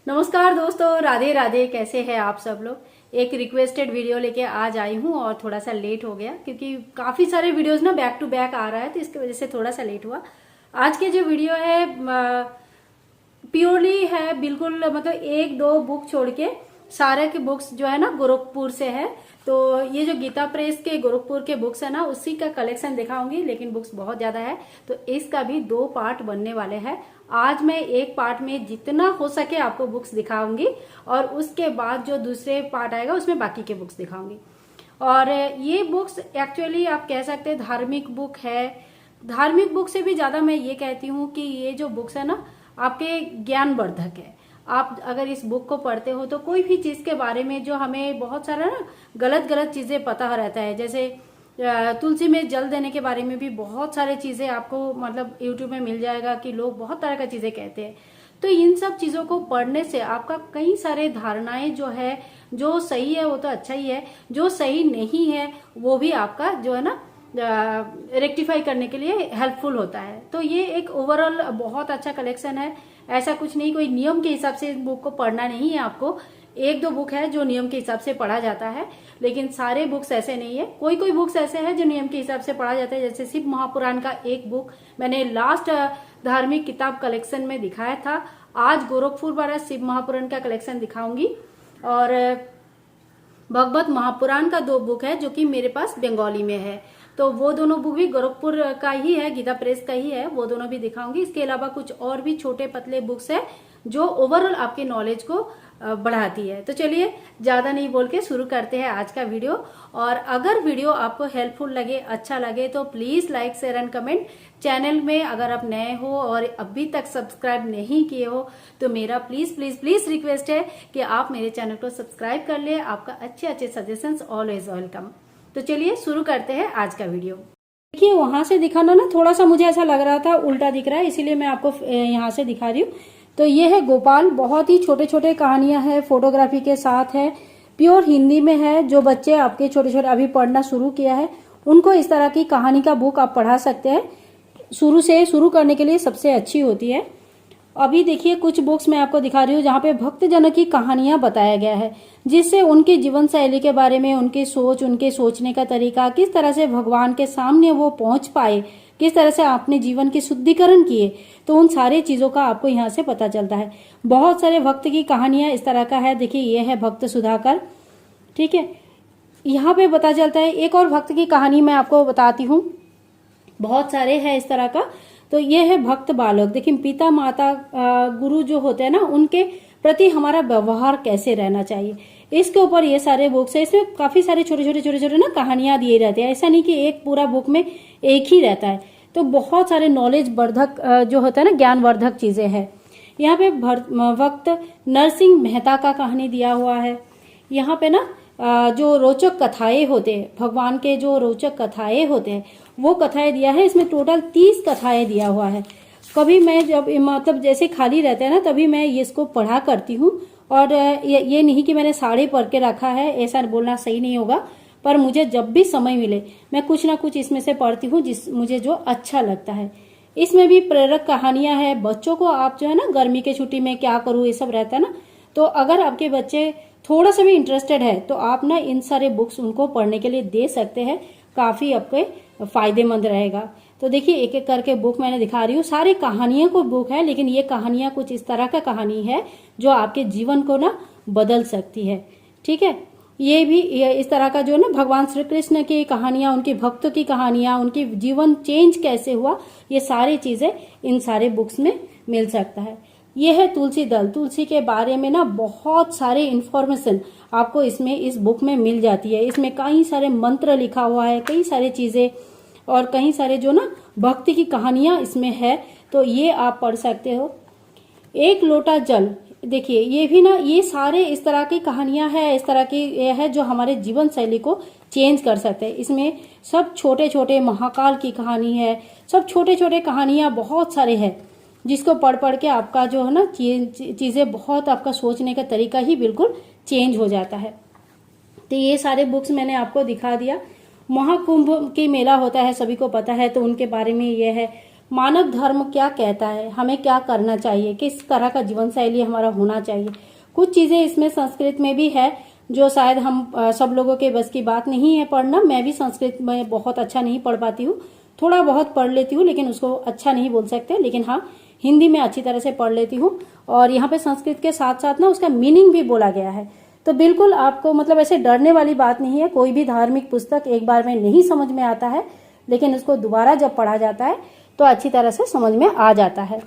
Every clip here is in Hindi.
नमस्कार दोस्तों, राधे राधे। कैसे हैं आप सब लोग। एक रिक्वेस्टेड वीडियो लेके आज आई हूँ और थोड़ा सा लेट हो गया क्योंकि काफी सारे वीडियोस ना बैक टू बैक आ रहा है, तो इसकी वजह से थोड़ा सा लेट हुआ। आज के जो वीडियो है प्योरली है, बिल्कुल मतलब एक दो बुक छोड़ के सारे के बुक्स जो है ना गोरखपुर से है। तो ये जो गीता प्रेस के गोरखपुर के बुक्स है ना, उसी का कलेक्शन दिखाऊंगी, लेकिन बुक्स बहुत ज्यादा है तो इसका भी 2 पार्ट बनने वाले हैं। आज मैं एक पार्ट में जितना हो सके आपको बुक्स दिखाऊंगी और उसके बाद जो दूसरे पार्ट आएगा उसमें बाकी के बुक्स दिखाऊंगी। और ये बुक्स एक्चुअली आप कह सकते हैं धार्मिक बुक है। धार्मिक बुक से भी ज्यादा मैं ये कहती हूँ कि ये जो बुक्स है ना आपके ज्ञानवर्धक है। आप अगर इस बुक को पढ़ते हो तो कोई भी चीज के बारे में जो हमें बहुत सारा ना गलत गलत चीजें पता रहता है, जैसे तुलसी में जल देने के बारे में भी बहुत सारे चीजें आपको मतलब यूट्यूब में मिल जाएगा कि लोग बहुत तरह का चीजें कहते हैं। तो इन सब चीजों को पढ़ने से आपका कई सारे धारणाएं जो है, जो सही है वो तो अच्छा ही है, जो सही नहीं है वो भी आपका जो है ना रेक्टिफाई करने के लिए हेल्पफुल होता है। तो ये एक ओवरऑल बहुत अच्छा कलेक्शन है। ऐसा कुछ नहीं, कोई नियम के हिसाब से इस बुक को पढ़ना नहीं है आपको। एक दो बुक है जो नियम के हिसाब से पढ़ा जाता है, लेकिन सारे बुक्स ऐसे नहीं है। कोई कोई बुक्स ऐसे हैं जो नियम के हिसाब से पढ़ा जाता है, जैसे शिव महापुराण का एक बुक मैंने लास्ट धार्मिक किताब कलेक्शन में दिखाया था। आज गोरखपुर वाला शिव महापुराण का कलेक्शन दिखाऊंगी। और भगवत महापुराण का 2 बुक है जो कि मेरे पास बंगाली में है, तो वो दोनों बुक भी गोरखपुर का ही है, गीता प्रेस का ही है, वो दोनों भी दिखाऊंगी। इसके अलावा कुछ और भी छोटे पतले बुक्स है जो ओवरऑल आपके नॉलेज को बढ़ाती है। तो चलिए ज्यादा नहीं बोल के शुरू करते हैं आज का वीडियो। और अगर वीडियो आपको हेल्पफुल लगे, अच्छा लगे तो please like share and comment. Channel में अगर आप नए हो और अभी तक सब्सक्राइब नहीं किए हो तो मेरा प्लीज प्लीज प्लीज रिक्वेस्ट है कि आप मेरे चैनल को सब्सक्राइब कर ले। आपका अच्छे अच्छे सजेशंस ऑलवेज वेलकम। तो चलिए शुरू करते हैं आज का वीडियो। देखिए वहां से दिखाना ना थोड़ा सा मुझे ऐसा लग रहा था उल्टा दिख रहा है, इसीलिए मैं आपको यहाँ से दिखा रही हूँ। तो ये है गोपाल, बहुत ही छोटे छोटे कहानियां हैं, फोटोग्राफी के साथ है, प्योर हिंदी में है। जो बच्चे आपके छोटे छोटे अभी पढ़ना शुरू किया है उनको इस तरह की कहानी का बुक आप पढ़ा सकते हैं। शुरू से शुरू करने के लिए सबसे अच्छी होती है। अभी देखिए कुछ बुक्स मैं आपको दिखा रही हूँ जहाँ पे भक्तजनों की कहानियां बताया गया है, जिससे उनकी जीवन शैली के बारे में, उनकी सोच, उनके सोचने का तरीका, किस तरह से भगवान के सामने वो पहुंच पाए, किस तरह से आपने जीवन की शुद्धिकरण किए, तो उन सारे चीजों का आपको यहाँ से पता चलता है। बहुत सारे भक्त की कहानियां इस तरह का है। देखिए ये है भक्त सुधाकर, ठीक है, यहाँ पे पता चलता है। एक और भक्त की कहानी मैं आपको बताती हूँ, बहुत सारे हैं इस तरह का। तो ये है भक्त बालक। देखिए पिता माता गुरु जो होते हैं ना, उनके प्रति हमारा व्यवहार कैसे रहना चाहिए, इसके ऊपर ये सारे बुक्स है। इसमें काफी सारे छोटे छोटे छोटे छोटे ना कहानियां दिए रहते हैं। ऐसा नहीं कि एक पूरा बुक में एक ही रहता है। तो बहुत सारे नॉलेज वर्धक जो होता है ना, ज्ञानवर्धक चीजें हैं। यहाँ पे भक्त नरसिंह मेहता का कहानी दिया हुआ है। यहाँ पे ना जो रोचक कथाएं होते हैं, भगवान के जो रोचक कथाएं होते हैं वो कथाएं दिया है। इसमें टोटल 30 कथाएं दिया हुआ है। कभी मैं जब मतलब जैसे खाली रहता है ना तभी मैं इसको पढ़ा करती हूँ। और ये नहीं कि मैंने सारे पढ़ के रखा है, ऐसा बोलना सही नहीं होगा, पर मुझे जब भी समय मिले मैं कुछ ना कुछ इसमें से पढ़ती हूँ जिस मुझे जो अच्छा लगता है। इसमें भी प्रेरक कहानियां हैं। बच्चों को आप जो है ना गर्मी के छुट्टी में क्या करूँ ये सब रहता है ना, तो अगर आपके बच्चे थोड़ा सा भी इंटरेस्टेड है तो आप ना इन सारे बुक्स उनको पढ़ने के लिए दे सकते हैं, काफी आपके फायदेमंद रहेगा। तो देखिए एक एक करके बुक मैंने दिखा रही हूँ। सारी कहानियों को बुक है, लेकिन ये कहानियां कुछ इस तरह का कहानी है जो आपके जीवन को ना बदल सकती है, ठीक है। ये भी इस तरह का जो है ना भगवान श्री कृष्ण की कहानियां, उनके भक्तों की कहानियां, उनकी जीवन चेंज कैसे हुआ, ये सारी चीजें इन सारे बुक्स में मिल सकता है। ये है तुलसी दल। तुलसी के बारे में ना बहुत सारे इंफॉर्मेशन आपको इसमें इस बुक में मिल जाती है। इसमें कई सारे मंत्र लिखा हुआ है, कई सारी चीजें और कई सारे जो ना भक्ति की कहानियां इसमें है, तो ये आप पढ़ सकते हो। एक लोटा जल, देखिए ये भी ना, ये सारे इस तरह की कहानियां है, इस तरह की है जो हमारे जीवन शैली को चेंज कर सकते हैं। इसमें सब छोटे छोटे महाकाल की कहानी है, सब छोटे छोटे कहानियां बहुत सारे हैं, जिसको पढ़ पढ़ के आपका जो है ना चीजें बहुत, आपका सोचने का तरीका ही बिल्कुल चेंज हो जाता है। तो ये सारे बुक्स मैंने आपको दिखा दिया। महाकुंभ की मेला होता है, सभी को पता है, तो उनके बारे में ये है। मानव धर्म क्या कहता है, हमें क्या करना चाहिए, किस तरह का जीवन शैली हमारा होना चाहिए। कुछ चीजें इसमें संस्कृत में भी है जो शायद हम सब लोगों के बस की बात नहीं है पढ़ना। मैं भी संस्कृत में बहुत अच्छा नहीं पढ़ पाती हूँ, थोड़ा बहुत पढ़ लेती हूँ लेकिन उसको अच्छा नहीं बोल सकते, लेकिन हाँ हिंदी में अच्छी तरह से पढ़ लेती हूँ। और यहाँ पे संस्कृत के साथ साथ ना उसका मीनिंग भी बोला गया है। तो बिल्कुल आपको मतलब ऐसे डरने वाली बात नहीं है। कोई भी धार्मिक पुस्तक एक बार में नहीं समझ में आता है, लेकिन उसको दोबारा जब पढ़ा जाता है तो अच्छी तरह से समझ में आ जाता है।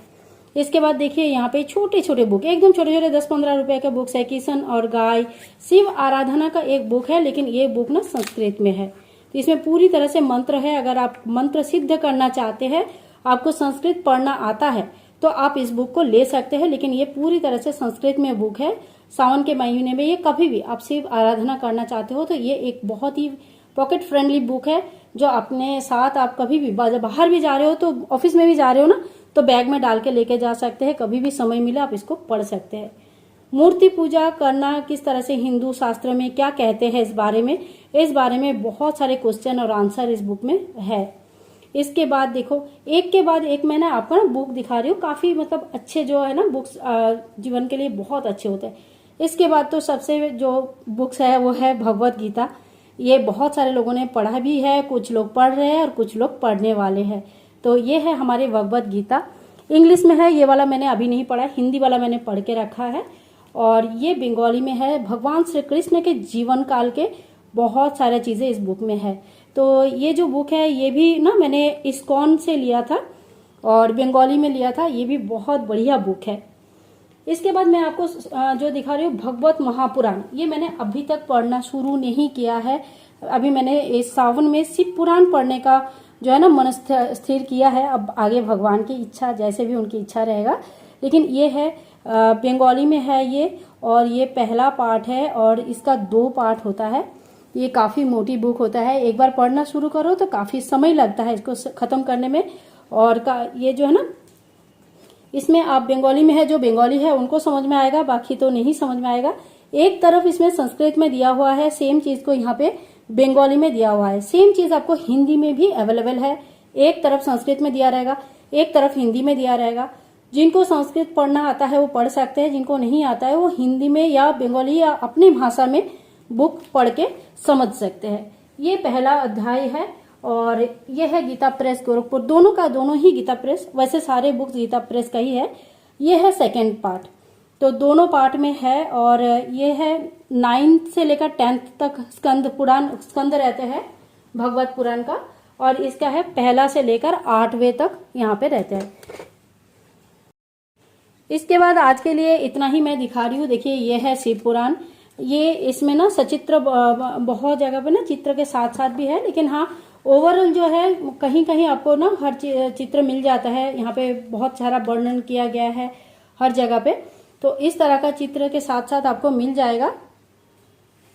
इसके बाद देखिए यहाँ पे छोटे छोटे बुक, एकदम छोटे छोटे 10-15 रुपए के बुक्स है। किशन और गाय शिव आराधना का एक बुक है, लेकिन ये बुक ना संस्कृत में है। तो इसमें पूरी तरह से मंत्र है। अगर आप मंत्र सिद्ध करना चाहते हैं, आपको संस्कृत पढ़ना आता है, तो आप इस बुक को ले सकते हैं। लेकिन ये पूरी तरह से संस्कृत में बुक है। सावन के महीने में ये कभी भी आप शिव आराधना करना चाहते हो तो ये एक बहुत ही पॉकेट फ्रेंडली बुक है, जो अपने साथ आप कभी भी बाहर भी जा रहे हो, तो ऑफिस में भी जा रहे हो ना, तो बैग में डाल के लेके जा सकते हैं। कभी भी समय मिले आप इसको पढ़ सकते हैं। मूर्ति पूजा करना किस तरह से हिंदू शास्त्र में क्या कहते हैं, इस बारे में बहुत सारे क्वेश्चन और आंसर इस बुक में है। इसके बाद देखो एक के बाद एक मैं ना आपको ना बुक दिखा रही हूँ, काफी मतलब अच्छे जो है ना बुक्स जीवन के लिए बहुत अच्छे होते हैं। इसके बाद तो सबसे जो बुक्स है वो है भगवत गीता। ये बहुत सारे लोगों ने पढ़ा भी है, कुछ लोग पढ़ रहे हैं और कुछ लोग पढ़ने वाले हैं। तो ये है हमारी भगवत गीता। इंग्लिश में है, ये वाला मैंने अभी नहीं पढ़ा, हिंदी वाला मैंने पढ़ के रखा है। और ये बंगाली में है। भगवान श्री कृष्ण के जीवन काल के बहुत सारे चीजें इस बुक में है। तो ये जो बुक है ये भी ना मैंने इस्कॉन से लिया था और बंगाली में लिया था। ये भी बहुत बढ़िया बुक है। इसके बाद मैं आपको जो दिखा रही हूँ भगवत महापुराण, ये मैंने अभी तक पढ़ना शुरू नहीं किया है। अभी मैंने इस सावन में शिव पुराण पढ़ने का जो है ना मन स्थिर किया है। अब आगे भगवान की इच्छा, जैसे भी उनकी इच्छा रहेगा। लेकिन ये है बंगाली में है ये, और ये पहला पार्ट है और इसका 2 पार्ट होता है। ये काफी मोटी बुक होता है, एक बार पढ़ना शुरू करो तो काफी समय लगता है इसको खत्म करने में। और ये जो है ना इसमें आप बंगाली में है, जो बंगाली है उनको समझ में आएगा, बाकी तो नहीं समझ में आएगा। एक तरफ इसमें संस्कृत में दिया हुआ है, सेम चीज को यहाँ पे बंगाली में दिया हुआ है। सेम चीज आपको हिंदी में भी अवेलेबल है। एक तरफ संस्कृत में दिया रहेगा, एक तरफ हिंदी में दिया रहेगा। जिनको संस्कृत पढ़ना आता है वो पढ़ सकते हैं, जिनको नहीं आता है वो हिंदी में या बंगाली या अपनी भाषा में बुक पढ़ के समझ सकते हैं। ये पहला अध्याय है और ये है गीता प्रेस गोरखपुर, दोनों का दोनों ही गीता प्रेस, वैसे सारे बुक्स गीता प्रेस का ही है। ये है सेकेंड पार्ट, तो दोनों पार्ट में है। और ये है 9th से लेकर 10th तक स्कंद रहते हैं भगवत पुराण का, और इसका है पहला से लेकर 8वें तक यहाँ पे रहते हैं। इसके बाद आज के लिए इतना ही मैं दिखा रही हूँ। देखिए ये है शिव पुराण। ये इसमें ना सचित्र बहुत जगह पे ना चित्र के साथ साथ भी है, लेकिन हाँ ओवरऑल जो है कहीं कहीं आपको ना हर चित्र मिल जाता है। यहाँ पे बहुत सारा वर्णन किया गया है हर जगह पे, तो इस तरह का चित्र के साथ साथ आपको मिल जाएगा।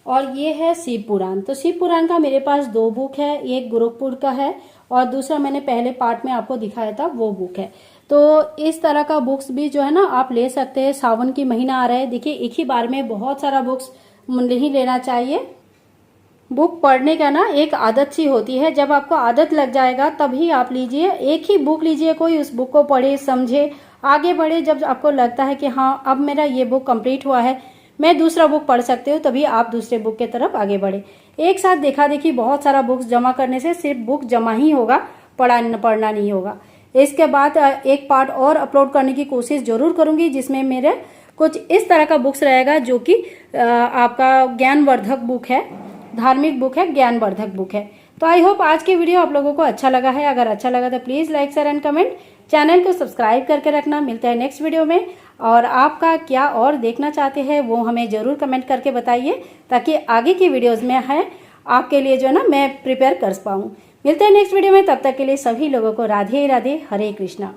और ये है शिव पुराण। तो शिव पुराण का मेरे पास 2 बुक है, एक गोरखपुर का है और दूसरा मैंने पहले पार्ट में आपको दिखाया था वो बुक है। तो इस तरह का बुक्स भी जो है ना आप ले सकते हैं। सावन की महीना आ रहा है, देखिए एक ही बार में बहुत सारा बुक्स नहीं लेना चाहिए। बुक पढ़ने का ना एक आदत सी होती है, जब आपको आदत लग जाएगा तभी आप लीजिए। एक ही बुक लीजिए, कोई उस बुक को पढ़े समझे आगे बढ़े। जब आपको लगता है कि हाँ अब मेरा ये बुक कंप्लीट हुआ है, मैं दूसरा बुक पढ़ सकती हूँ, तभी आप दूसरे बुक की तरफ आगे बढ़े। एक साथ देखा देखी बहुत सारा बुक्स जमा करने से सिर्फ बुक जमा ही होगा, पढ़ना नहीं होगा। इसके बाद एक पार्ट और अपलोड करने की कोशिश जरूर करूंगी, जिसमें मेरे कुछ इस तरह का बुक्स रहेगा जो कि आपका ज्ञानवर्धक बुक है, धार्मिक बुक है, ज्ञानवर्धक बुक है। तो आई होप आज की वीडियो आप लोगों को अच्छा लगा है। अगर अच्छा लगा तो please like share and comment, channel को सब्सक्राइब करके रखना। मिलता है नेक्स्ट वीडियो में, और आपका क्या और देखना चाहते हैं वो हमें जरूर कमेंट करके बताइए, ताकि आगे की वीडियोज में है आपके लिए जो ना मैं प्रिपेयर कर पाऊँ। मिलते हैं नेक्स्ट वीडियो में, तब तक के लिए सभी लोगों को राधे राधे, हरे कृष्णा।